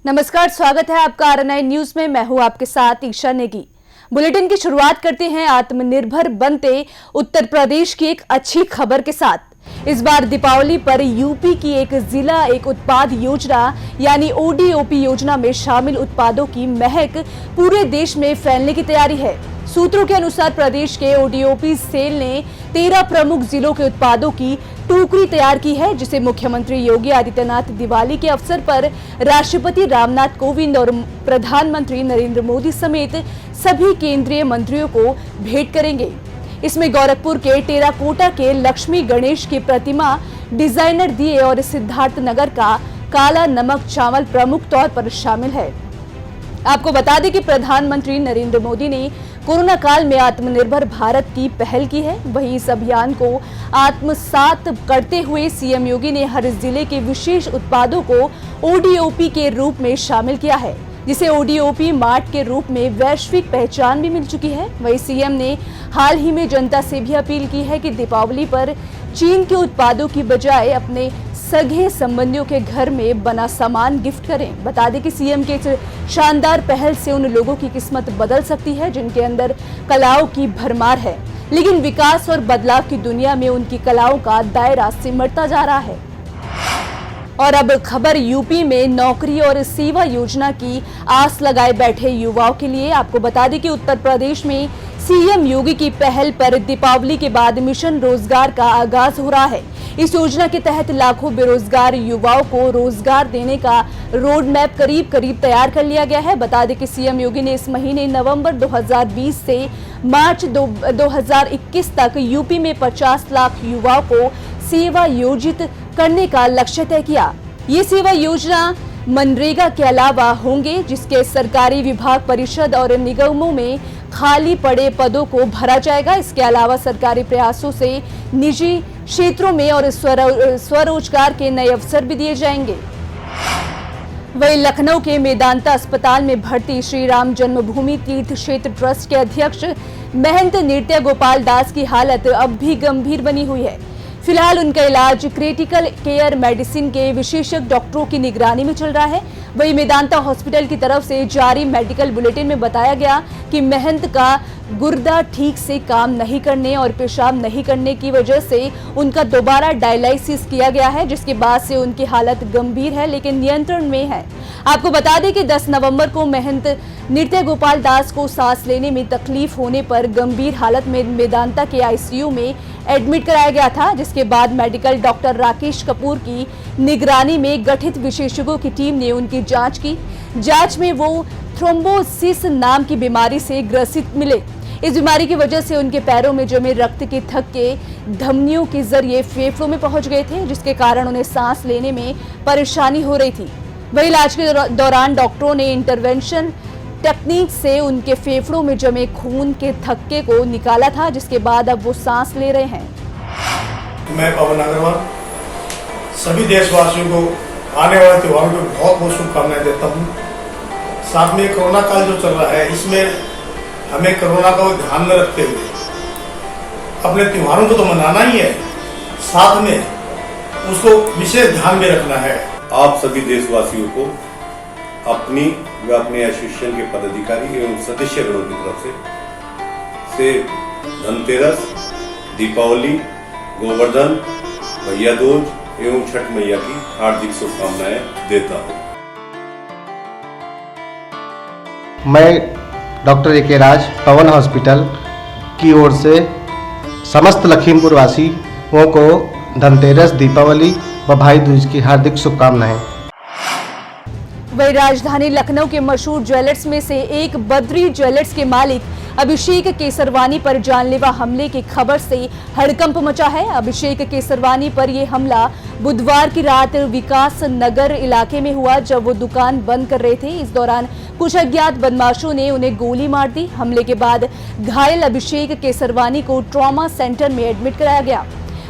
नमस्कार, स्वागत है आपका RNI न्यूज में। मैं हूं आपके साथ ईशा नेगी। बुलेटिन की शुरुआत करते हैं आत्मनिर्भर बनते उत्तर प्रदेश की एक अच्छी खबर के साथ। इस बार दीपावली पर यूपी की एक जिला एक उत्पाद योजना यानी ODOP योजना में शामिल उत्पादों की महक पूरे देश में फैलने की तैयारी है। सूत्रों के अनुसार प्रदेश के ODOP सेल ने 13 प्रमुख जिलों के उत्पादों की टोकरी तैयार की है, जिसे मुख्यमंत्री योगी आदित्यनाथ दिवाली के अवसर पर राष्ट्रपति रामनाथ कोविंद और प्रधानमंत्री नरेंद्र मोदी समेत सभी केंद्रीय मंत्रियों को भेंट करेंगे। इसमें गोरखपुर के टेराकोटा के लक्ष्मी गणेश की प्रतिमा, डिजाइनर दिए और सिद्धार्थनगर का काला नमक चावल प्रमुख तौर पर शामिल है। आपको बता दें कि प्रधानमंत्री नरेंद्र मोदी ने कोरोना काल में आत्मनिर्भर भारत की पहल की है। वहीं इस अभियान को आत्मसात करते हुए सीएम योगी ने हर जिले के विशेष उत्पादों को ODOP के रूप में शामिल किया है, जिसे ODOP मार्ट के रूप में वैश्विक पहचान भी मिल चुकी है। वहीं सीएम ने हाल ही में जनता से भी अपील की है कि दीपावली पर चीन के उत्पादों की बजाय अपने सगे संबंधियों के घर में बना सामान गिफ्ट करें। बता दें कि सीएम के इस शानदार पहल से उन लोगों की किस्मत बदल सकती है जिनके अंदर कलाओं की भरमार है, लेकिन विकास और बदलाव की दुनिया में उनकी कलाओं का दायरा सिमटता जा रहा है। और अब खबर यूपी में नौकरी और सेवा योजना की आस लगाए बैठे युवाओं के लिए। आपको बता दें कि उत्तर प्रदेश में सीएम योगी की पहल पर दीपावली के बाद मिशन रोजगार का आगाज हो रहा है। इस योजना के तहत लाखों बेरोजगार युवाओं को रोजगार देने का रोड मैप करीब तैयार कर लिया गया है। बता दें कि सीएम योगी ने इस महीने नवंबर 2020 से मार्च 2021 तक यूपी में 50 लाख युवाओं को सेवा योजित करने का लक्ष्य तय किया। ये सेवा योजना मनरेगा के अलावा होंगे, जिसके सरकारी विभाग, परिषद और निगमों में खाली पड़े पदों को भरा जाएगा। इसके अलावा सरकारी प्रयासों से निजी क्षेत्रों में और स्वरोजगार के नए अवसर भी दिए जाएंगे। वहीं लखनऊ के मेदांता अस्पताल में भर्ती श्री राम जन्मभूमि तीर्थ क्षेत्र ट्रस्ट के अध्यक्ष महंत नृत्य गोपाल दास की हालत अब भी गंभीर बनी हुई है। फिलहाल उनका इलाज क्रिटिकल केयर मेडिसिन के विशेषज्ञ डॉक्टरों की निगरानी में चल रहा है। वहीं मेदांता हॉस्पिटल की तरफ से जारी मेडिकल बुलेटिन में बताया गया कि महंत का गुर्दा ठीक से काम नहीं करने और पेशाब नहीं करने की वजह से उनका दोबारा डायलिसिस किया गया है, जिसके बाद से उनकी हालत गंभीर है लेकिन नियंत्रण में है। आपको बता दें कि 10 नवंबर को महंत नृत्य गोपाल दास को सांस लेने में तकलीफ होने पर गंभीर हालत में मेदांता के ICU में एडमिट कराया गया था, जिसके बाद मेडिकल डॉक्टर राकेश कपूर की निगरानी में गठित विशेषज्ञों की टीम ने उनकी जांच की। जांच में वो थ्रोम्बोसिस नाम की बीमारी से ग्रसित मिले। इस बीमारी की वजह से उनके पैरों में जमे रक्त के थक्के धमनियों के जरिए फेफड़ों में पहुंच गए थे, जिसके कारण उन्हें सांस लेने में परेशानी हो रही थी। वहीं इलाज के दौरान डॉक्टरों ने इंटरवेंशन टेक्निक से उनके फेफड़ों में जमे खून के थक्के को निकाला था, जिसके बाद अब वो सांस ले रहे हैं। मैं पवन अग्रवाल सभी देशवासियों को आने वाले त्योहारों में बहुत बहुत शुभकामनाएं देता हूँ। साथ में कोरोना काल जो चल रहा है, इसमें हमें कोरोना का ध्यान में रखते हुए अपने त्योहारों को तो मनाना ही है, साथ में उसको विशेष ध्यान में रखना है। आप सभी देशवासियों को अपनी व अपने एसोसिएशन के पदाधिकारी एवं सदस्यगणों की तरफ से धनतेरस, दीपावली, गोवर्धन, भैया दूज एवं छठ मैया की हार्दिक शुभकामनाएं देता हूँ। मैं डॉक्टर AK राज पवन हॉस्पिटल की ओर से समस्त लखीमपुर वासियों को धनतेरस, दीपावली व भाई दूज की हार्दिक शुभकामनाएं। वही राजधानी लखनऊ के मशहूर ज्वेलर्स में से एक बद्री ज्वेलर्स के मालिक अभिषेक केसरवानी पर जानलेवा हमले की खबर से हड़कंप मचा है। अभिषेक केसरवानी पर यह हमला बुधवार की रात विकास नगर इलाके में हुआ, जब वो दुकान बंद कर रहे थे। इस दौरान कुछ अज्ञात बदमाशों ने उन्हें गोली मार दी। हमले के बाद घायल अभिषेक केसरवानी को ट्रॉमा सेंटर में एडमिट कराया गया।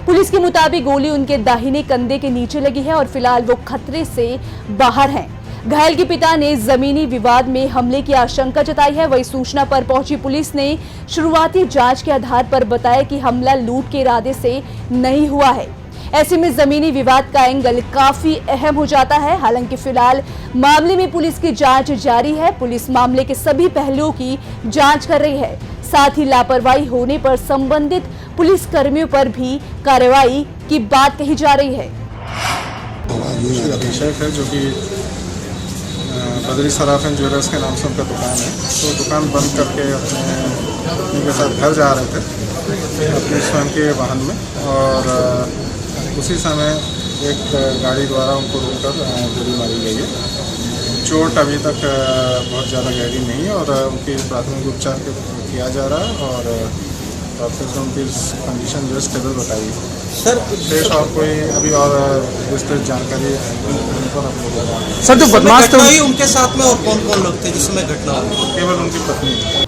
पुलिस के मुताबिक गोली उनके दाहिने कंधे के नीचे लगी है और फिलहाल वो खतरे से बाहर हैं। घायल के पिता ने जमीनी विवाद में हमले की आशंका जताई है। वही सूचना पर पहुंची पुलिस ने शुरुआती जांच के आधार पर बताया कि हमला लूट के इरादे से नहीं हुआ है। ऐसे में जमीनी विवाद का एंगल काफी अहम हो जाता है। हालांकि फिलहाल मामले में पुलिस की जांच जारी है। पुलिस मामले के सभी पहलुओं की जांच कर रही है। साथ ही लापरवाही होने पर संबंधित पुलिस कर्मियों पर भी कार्रवाई की बात कही जा रही है। अभिषेक है जो कि बदरी सराफ एंड ज्वेलर्स के नाम से उनका दुकान है। तो दुकान बंद करके अपने के साथ घर जा रहे थे अपने स्वयं के वाहन में, और उसी समय एक गाड़ी द्वारा उनको रोककर गोली मारी गई है। चोट अभी तक बहुत ज़्यादा गहरी नहीं है और उनकी प्राथमिक उपचार किया जा रहा है और डॉक्टर से उनकी कंडीशन जो स्टेबल बताई सर। शेष और कोई अभी और विस्तृत जानकारी सर जो बदमाश थे उनके साथ में और कौन कौन लोग थे जिस समय घटना हुई? केवल उनकी पत्नी।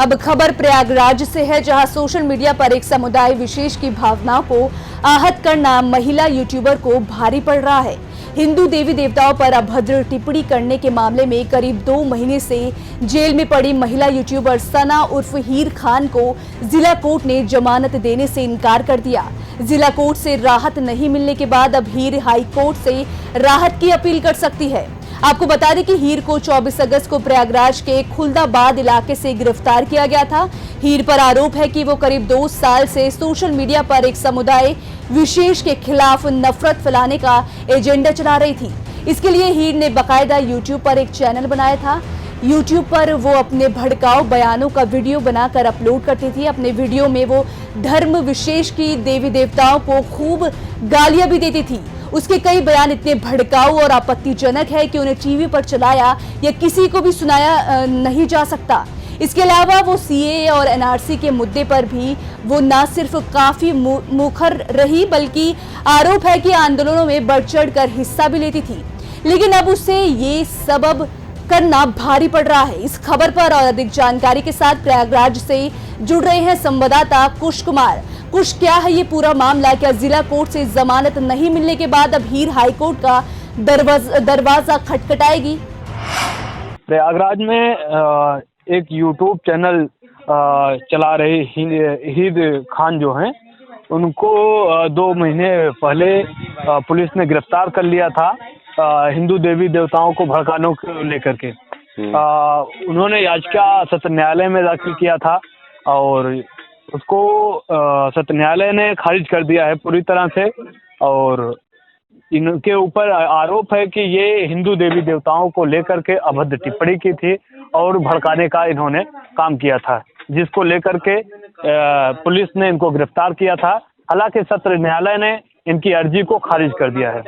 अब खबर प्रयागराज से है, जहां सोशल मीडिया पर एक समुदाय विशेष की भावनाओं को आहत करना महिला यूट्यूबर को भारी पड़ रहा है। हिंदू देवी देवताओं पर अभद्र टिप्पणी करने के मामले में करीब 2 महीने से जेल में पड़ी महिला यूट्यूबर सना उर्फ हीर खान को जिला कोर्ट ने जमानत देने से इनकार कर दिया। जिला कोर्ट से राहत नहीं मिलने के बाद अब हीर हाई कोर्ट से राहत की अपील कर सकती है। आपको बता दें कि हीर को 24 अगस्त को प्रयागराज के खुलदाबाद इलाके से गिरफ्तार किया गया था। हीर पर आरोप है कि वो करीब 2 साल से सोशल मीडिया पर एक समुदाय विशेष के खिलाफ नफरत फैलाने का एजेंडा चला रही थी। इसके लिए हीर ने बाकायदा यूट्यूब पर एक चैनल बनाया था। यूट्यूब पर वो अपने भड़काऊ बयानों का वीडियो बनाकर अपलोड करती थी। अपने वीडियो में वो धर्म विशेष की देवी देवताओं को खूब गालियां भी देती थी। उसके कई बयान इतने भड़काऊ और आपत्तिजनक है कि उन्हें टीवी पर चलाया या किसी को भी सुनाया नहीं जा सकता। इसके अलावा वो सीएए और एनआरसी के मुद्दे पर भी वो न सिर्फ काफी मुखर रही, बल्कि आरोप है कि आंदोलनों में बढ़ चढ़ कर हिस्सा भी लेती थी। लेकिन अब उसे ये सबब करना भारी पड़ रहा है। इस खबर पर और अधिक जानकारी के साथ प्रयागराज से जुड़ रहे हैं संवाददाता कुश कुमार। कुश, क्या है ये पूरा मामला? क्या जिला कोर्ट से जमानत नहीं मिलने के बाद अब हीर हाई कोर्ट का दरवाजा खटखटाएगी? प्रयागराज में एक यूट्यूब चैनल चला रहे हीर खान जो हैं, उनको 2 महीने पहले पुलिस ने गिरफ्तार कर लिया था हिंदू देवी देवताओं को भड़काने को लेकर के। उन्होंने याचिका सत्र न्यायालय में दाखिल किया था और उसको सत्र न्यायालय ने खारिज कर दिया है पूरी तरह से। और इनके ऊपर आरोप है कि ये हिंदू देवी देवताओं को लेकर के अभद्र टिप्पणी की थी और भड़काने का इन्होंने काम किया था, जिसको लेकर के पुलिस ने इनको गिरफ्तार किया था। हालांकि सत्र न्यायालय ने इनकी अर्जी को खारिज कर दिया है।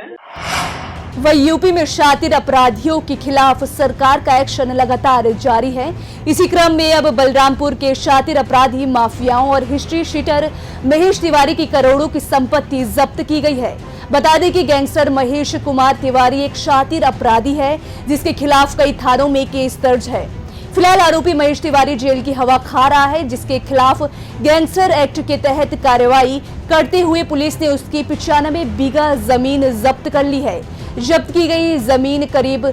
वही यूपी में शातिर अपराधियों के खिलाफ सरकार का एक्शन लगातार जारी है। इसी क्रम में अब बलरामपुर के शातिर अपराधी माफियाओं और हिस्ट्री शीटर महेश तिवारी की करोड़ों की संपत्ति जब्त की गई है। बता दें कि गैंगस्टर महेश कुमार तिवारी एक शातिर अपराधी है, जिसके खिलाफ कई थानों में केस दर्ज है। फिलहाल आरोपी महेश तिवारी जेल की हवा खा रहा है, जिसके खिलाफ गैंगस्टर एक्ट के तहत कार्रवाई करते हुए पुलिस ने उसकी 95 बीघा जमीन जब्त कर ली है। जब्त की गई जमीन करीब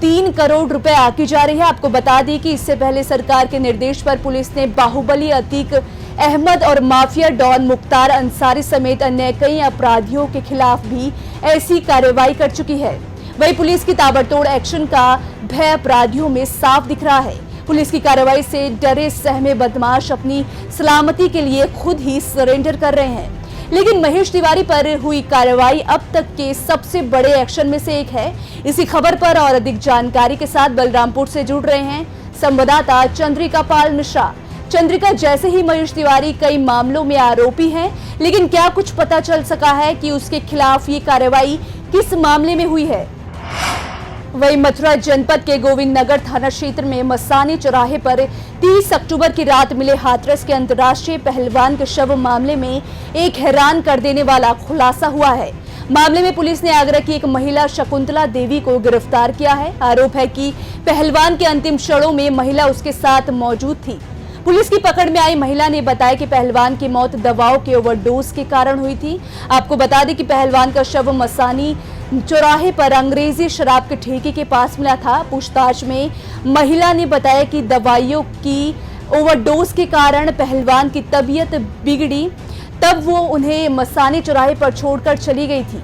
3 करोड़ रुपए आकी जा रही है। आपको बता दें कि इससे पहले सरकार के निर्देश पर पुलिस ने बाहुबली अतीक अहमद और माफिया डॉन मुख्तार अंसारी समेत अन्य कई अपराधियों के खिलाफ भी ऐसी कार्रवाई कर चुकी है। वही पुलिस की ताबड़तोड़ एक्शन का भय अपराधियों में साफ दिख रहा है। पुलिस की कार्रवाई से डरे सहमे बदमाश अपनी सलामती के लिए खुद ही सरेंडर कर रहे हैं। लेकिन महेश तिवारी पर हुई कार्रवाई अब तक के सबसे बड़े एक्शन में से एक है। इसी खबर पर और अधिक जानकारी के साथ बलरामपुर से जुड़ रहे हैं संवाददाता चंद्रिका पाल मिश्रा। चंद्रिका, जैसे ही महेश तिवारी कई मामलों में आरोपी हैं, लेकिन क्या कुछ पता चल सका है कि उसके खिलाफ ये कार्रवाई किस मामले में हुई है? वही मथुरा जनपद के गोविंद नगर थाना क्षेत्र में मसानी चौराहे पर 30 अक्टूबर की रात मिले हाथरस के अंतर्राष्ट्रीय पहलवान के शव मामले में एक हैरान कर देने वाला खुलासा हुआ है। मामले में पुलिस ने आगरा की एक महिला शकुंतला देवी को गिरफ्तार किया है। आरोप है कि पहलवान के अंतिम क्षणों में महिला उसके साथ मौजूद थी। पुलिस की पकड़ में आई महिला ने बताया कि पहलवान की मौत दवाओं के ओवरडोज के कारण हुई थी। आपको बता दें कि पहलवान का शव मसानी चौराहे पर अंग्रेजी शराब के ठेके के पास मिला था। पूछताछ में महिला ने बताया कि दवाइयों की ओवरडोज के कारण पहलवान की तबीयत बिगड़ी तब वो उन्हें मसानी चौराहे पर छोड़कर चली गई थी।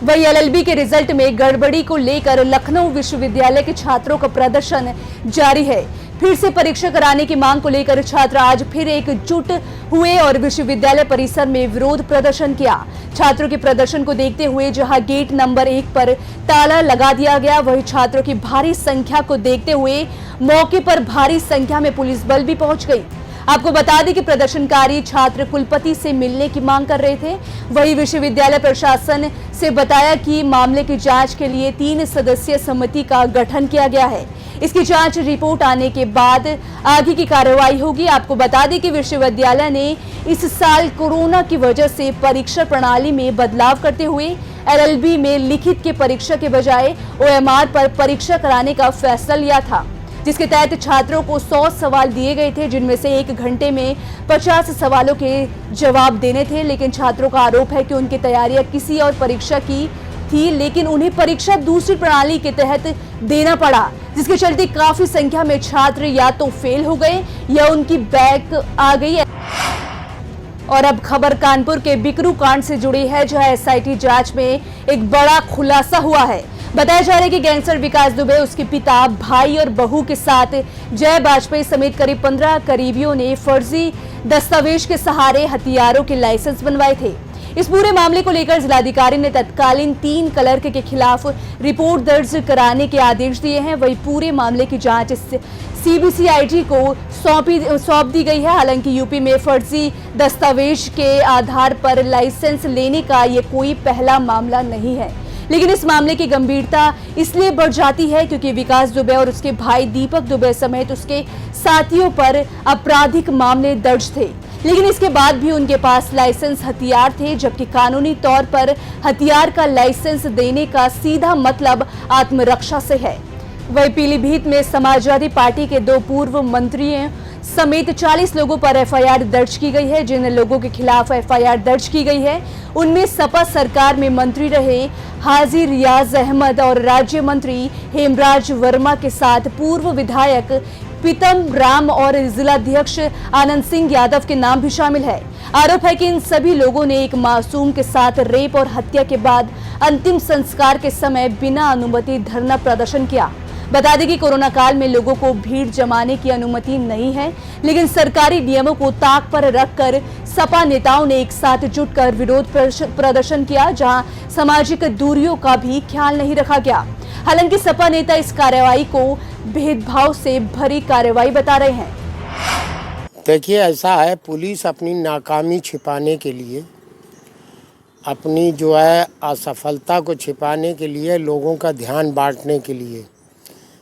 वही एलएलबी के रिजल्ट में गड़बड़ी को लेकर लखनऊ विश्वविद्यालय के छात्रों का प्रदर्शन जारी है। फिर से परीक्षा कराने की मांग को लेकर छात्र आज फिर एकजुट हुए और विश्वविद्यालय परिसर में विरोध प्रदर्शन किया। छात्रों के प्रदर्शन को देखते हुए जहां गेट नंबर 1 पर ताला लगा दिया गया, वहीं छात्रों की भारी संख्या को देखते हुए मौके पर भारी संख्या में पुलिस बल भी पहुंच गई। आपको बता दें कि प्रदर्शनकारी छात्र कुलपति से मिलने की मांग कर रहे थे। वहीं विश्वविद्यालय प्रशासन से बताया कि मामले की जांच के लिए 3 सदस्यीय समिति का गठन किया गया है। इसकी जांच रिपोर्ट आने के बाद आगे की कार्रवाई होगी। आपको बता दें कि विश्वविद्यालय ने इस साल कोरोना की वजह से परीक्षा प्रणाली में बदलाव करते हुए एलएलबी में लिखित के परीक्षा के बजाय ओएमआर पर परीक्षा कराने का फैसला लिया था, जिसके तहत छात्रों को 100 सवाल दिए गए थे, जिनमें से 1 घंटे में 50 सवालों के जवाब देने थे। लेकिन छात्रों का आरोप है कि उनकी तैयारियां किसी और परीक्षा की थी, लेकिन उन्हें परीक्षा दूसरी प्रणाली के तहत देना पड़ा, जिसके चलते काफी संख्या में छात्र या तो फेल हो गए या उनकी बैक आ गई। और अब खबर कानपुर के बिकरू कांड से जुड़ी है, जहां एसआईटी जांच में एक बड़ा खुलासा हुआ है। बताया जा रहा है कि गैंगस्टर विकास दुबे, उसके पिता, भाई और बहू के साथ जय बाजपेयी समेत करीब 15 करीबियों ने फर्जी दस्तावेज के सहारे हथियारों के लाइसेंस बनवाए थे। इस पूरे मामले को लेकर जिलाधिकारी ने तत्कालीन 3 क्लर्क के खिलाफ रिपोर्ट दर्ज कराने के आदेश दिए हैं। वही पूरे मामले की जांच सीबीसीआईडी को सौंप दी गई है। हालांकि यूपी में फर्जी दस्तावेज के आधार पर लाइसेंस लेने का ये कोई पहला मामला नहीं है, लेकिन इस मामले की गंभीरता इसलिए बढ़ जाती है क्योंकि विकास दुबे और उसके भाई दीपक दुबे समेत उसके साथियों पर आपराधिक मामले दर्ज थे, लेकिन इसके बाद भी उनके पास लाइसेंस हथियार थे, जबकि कानूनी तौर पर हथियार का लाइसेंस देने का सीधा मतलब आत्मरक्षा से है। वही पीलीभीत में समाजवादी पार्टी के 2 पूर्व मंत्रियों समेत 40 लोगों पर एफआईआर दर्ज की गई है। जिन लोगों के खिलाफ एफआईआर दर्ज की गई है उनमें सपा सरकार में मंत्री रहे हाजी रियाज अहमद और राज्य मंत्री हेमराज वर्मा के साथ पूर्व विधायक पीतम राम और जिलाध्यक्ष आनंद सिंह यादव के नाम भी शामिल है। आरोप है कि इन सभी लोगों ने एक मासूम के साथ रेप और हत्या के बाद अंतिम संस्कार के समय बिना अनुमति धरना प्रदर्शन किया। बता दें कि कोरोना काल में लोगों को भीड़ जमाने की अनुमति नहीं है, लेकिन सरकारी नियमों को ताक पर रखकर सपा नेताओं ने एक साथ जुटकर विरोध प्रदर्शन किया, जहां सामाजिक दूरियों का भी ख्याल नहीं रखा गया। हालांकि सपा नेता इस कार्रवाई को भेदभाव से भरी कार्रवाई बता रहे हैं। देखिए, ऐसा है, पुलिस अपनी नाकामी छिपाने के लिए, अपनी जो है असफलता को छिपाने के लिए, लोगों का ध्यान बांटने के लिए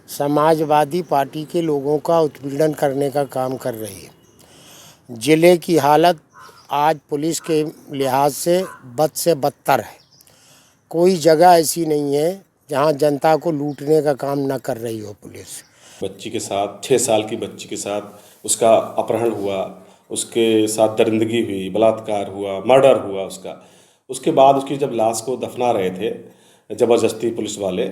समाजवादी पार्टी के लोगों का उत्पीड़न करने का काम कर रही है। जिले की हालत आज पुलिस के लिहाज से बद से बदतर है। कोई जगह ऐसी नहीं है जहां जनता को लूटने का काम न कर रही हो पुलिस। बच्ची के साथ 6 साल की बच्ची के साथ उसका अपहरण हुआ, उसके साथ दरिंदगी हुई, बलात्कार हुआ, मर्डर हुआ उसका। उसके बाद उसकी जब लाश को दफना रहे थे ज़बरदस्ती पुलिस वाले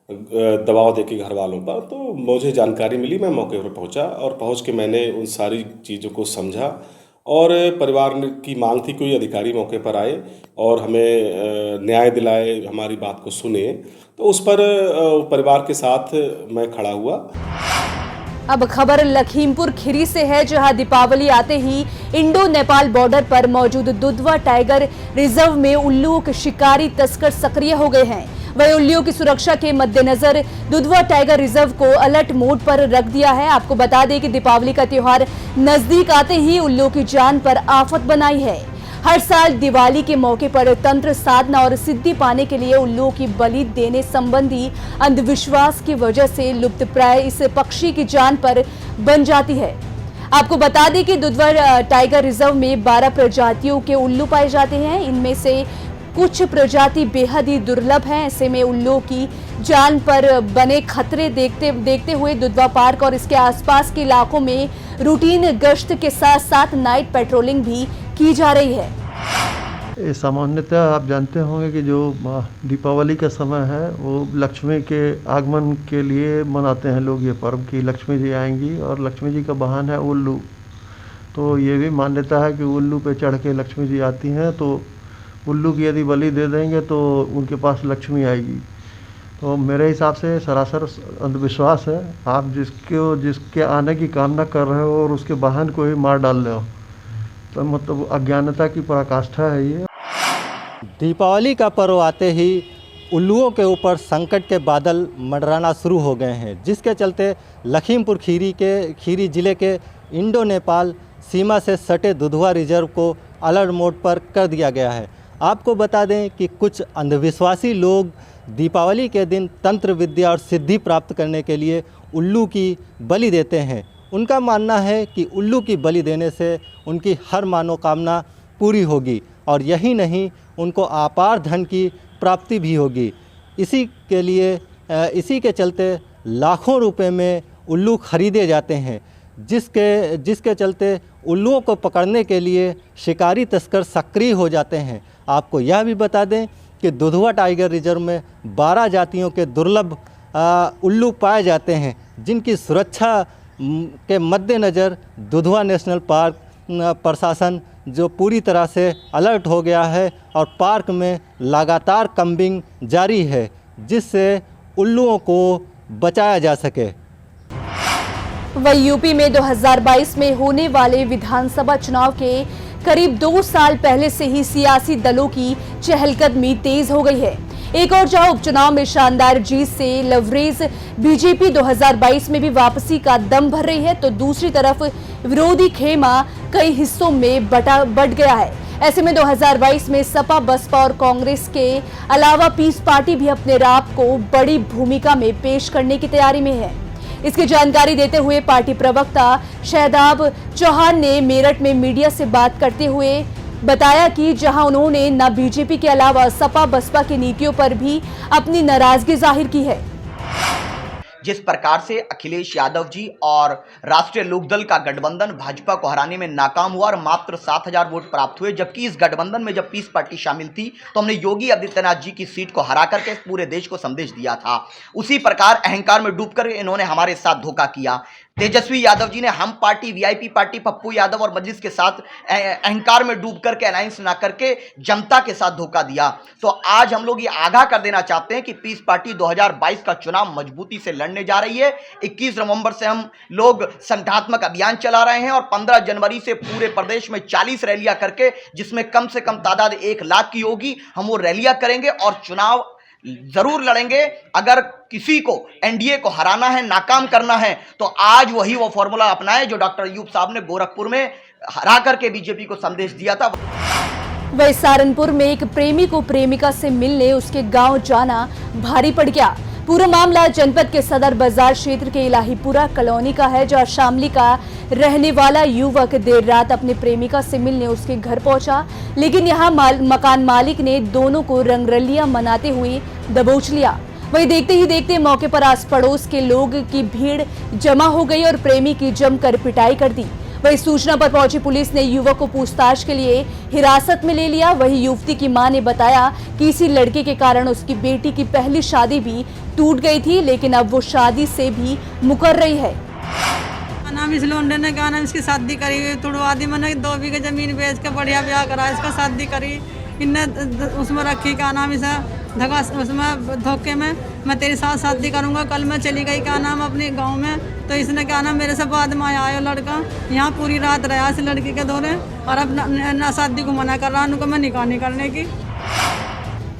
दबाव देके घर वालों पर, तो मुझे जानकारी मिली, मैं मौके पर पहुंचा और पहुंच के मैंने उन सारी चीज़ों को समझा और परिवार की मांग थी कोई अधिकारी मौके पर आए और हमें न्याय दिलाए, हमारी बात को सुने, तो उस पर परिवार के साथ मैं खड़ा हुआ। अब खबर लखीमपुर खीरी से है, जहां दीपावली आते ही इंडो नेपाल बॉर्डर पर मौजूद दुधवा टाइगर रिजर्व में उल्लुओं के शिकारी तस्कर सक्रिय हो गए हैं। वही उल्लुओं की सुरक्षा के मद्देनजर दुधवा टाइगर रिजर्व को अलर्ट मोड पर रख दिया है। आपको बता दें कि दीपावली का त्योहार नजदीक आते ही उल्लुओं की जान पर आफत बनाई है। हर साल दिवाली के मौके पर तंत्र साधना और सिद्धि पाने के लिए उल्लुओं की बलि देने संबंधी अंधविश्वास की वजह से लुप्तप्राय इस पक्षी की जान पर बन जाती है। आपको बता दें कि दुधवा टाइगर रिजर्व में 12 प्रजातियों के उल्लू पाए जाते हैं। इनमें से कुछ प्रजाति बेहद ही दुर्लभ हैं। ऐसे में उल्लुओं की जान पर बने खतरे देखते हुए दुधवा पार्क और इसके आसपास के इलाकों में रूटीन गश्त के साथ साथ नाइट पेट्रोलिंग भी की जा रही है। सामान्यतः आप जानते होंगे कि जो दीपावली का समय है वो लक्ष्मी के आगमन के लिए मनाते हैं लोग ये पर्व, कि लक्ष्मी जी आएंगी और लक्ष्मी जी का वाहन है उल्लू। तो ये भी मान्यता है कि उल्लू पे चढ़ के लक्ष्मी जी आती हैं, तो उल्लू की यदि बलि दे देंगे तो उनके पास लक्ष्मी आएगी। तो मेरे हिसाब से सरासर अंधविश्वास है। आप जिसके आने की कामना कर रहे हो और उसके वाहन को ही मार डाल रहे हो, तो मतलब अज्ञानता की पराकाष्ठा है ये। दीपावली का पर्व आते ही उल्लुओं के ऊपर संकट के बादल मंडराना शुरू हो गए हैं, जिसके चलते लखीमपुर खीरी जिले के इंडो नेपाल सीमा से सटे दुधवा रिजर्व को अलर्ट मोड पर कर दिया गया है। आपको बता दें कि कुछ अंधविश्वासी लोग दीपावली के दिन तंत्र विद्या और सिद्धि प्राप्त करने के लिए उल्लू की बलि देते हैं। उनका मानना है कि उल्लू की बलि देने से उनकी हर मनोकामना पूरी होगी और यही नहीं, उनको अपार धन की प्राप्ति भी होगी। इसी के चलते लाखों रुपए में उल्लू खरीदे जाते हैं, जिसके चलते उल्लुओं को पकड़ने के लिए शिकारी तस्कर सक्रिय हो जाते हैं। आपको यह भी बता दें कि दुधवा टाइगर रिजर्व में 12 जातियों के दुर्लभ उल्लू पाए जाते हैं, जिनकी सुरक्षा के मद्देनज़र दुधवा नेशनल पार्क प्रशासन जो पूरी तरह से अलर्ट हो गया है और पार्क में लगातार कम्बिंग जारी है, जिससे उल्लुओं को बचाया जा सके। वही यूपी में 2022 में होने वाले विधानसभा चुनाव के करीब 2 साल पहले से ही सियासी दलों की चहलकदमी तेज हो गई है। एक और जहां उपचुनाव में शानदार जीत से लवरेज बीजेपी 2022 में भी वापसी का दम भर रही है, तो दूसरी तरफ विरोधी खेमा कई हिस्सों में बट गया है। ऐसे में 2022 में सपा, बसपा और कांग्रेस के अलावा पीस पार्टी भी अपने राप को बड़ी भूमिका में पेश करने की तैयारी में है। इसकी जानकारी देते हुए पार्टी प्रवक्ता शहदाब चौहान ने मेरठ में मीडिया से बात करते हुए बताया कि जहां उन्होंने न बीजेपी के अलावा सपा बसपा की नीतियों पर भी अपनी नाराजगी जाहिर की है। जिस प्रकार से अखिलेश यादव जी और राष्ट्रीय लोकदल का गठबंधन भाजपा को हराने में नाकाम हुआ और मात्र 7,000 वोट प्राप्त हुए, जबकि इस गठबंधन में जब पीस पार्टी शामिल थी तो हमने योगी आदित्यनाथ जी की सीट को हरा करके पूरे देश को संदेश दिया था। उसी प्रकार अहंकार में डूबकर इन्होंने हमारे साथ धोखा किया। तेजस्वी यादव जी ने हम party, VIP party, Pappu Yadav और मजलिस के साथ अहंकार में डूब करके अलायंस ना करके जनता के साथ धोखा दिया। तो आज हम लोग ये आगाह कर देना चाहते हैं कि पीस पार्टी 2022 का चुनाव मजबूती से लड़ने जा रही है। 21 नवंबर से हम लोग संगठनात्मक अभियान चला रहे हैं और 15 जनवरी से पूरे प्रदेश में 40 रैलियां करके, जिसमें कम से कम तादाद 1 लाख की होगी, हम वो रैलियां करेंगे और चुनाव जरूर लड़ेंगे। अगर किसी को एनडीए को हराना है, नाकाम करना है, तो आज वही वो फॉर्मूला अपनाए जो डॉक्टर अयूब साहब ने गोरखपुर में हरा करके बीजेपी को संदेश दिया था। वही सहारनपुर में एक प्रेमी को प्रेमिका से मिलने उसके गांव जाना भारी पड़ गया। पूरा मामला जनपद के सदर बाजार क्षेत्र के इलाहीपुरा कॉलोनी का है, जहां शामली का रहने वाला युवक देर रात अपनी प्रेमिका से मिलने उसके घर पहुंचा, लेकिन यहां मकान मालिक ने दोनों को रंगरलियां मनाते हुए दबोच लिया। वहीं देखते ही देखते मौके पर आस पड़ोस के लोग की भीड़ जमा हो गई और प्रेमी की जमकर पिटाई कर दी। वही सूचना पर पहुंची पुलिस ने युवक को पूछताछ के लिए हिरासत में ले लिया। वही युवती की मां ने बताया कि इसी लड़के के कारण उसकी बेटी की पहली शादी भी टूट गई थी, लेकिन अब वो शादी से भी मुकर रही है। नाम इस लोंडे ने क्या नाम इसकी शादी करी, तुड़वा दी, मैंने 2 बीघे जमीन बेच के बढ़िया ब्याह करा, इसका शादी करी, इनने उसमें रखी क्या नाम इसे धगा, उसमें धोखे में मैं तेरे साथ शादी करूंगा। कल मैं चली गई क्या नाम अपने गांव में, तो इसने क्या नाम मेरे से बाद में आया लड़का, यहाँ पूरी रात रहा इस लड़की के दौरे और अब ना शादी को मना कर रहा उनको मैं निकाह नहीं करने की।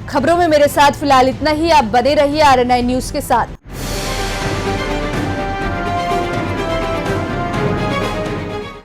खबरों में मेरे साथ फिलहाल इतना ही। आप बने रहिए RNI न्यूज के साथ।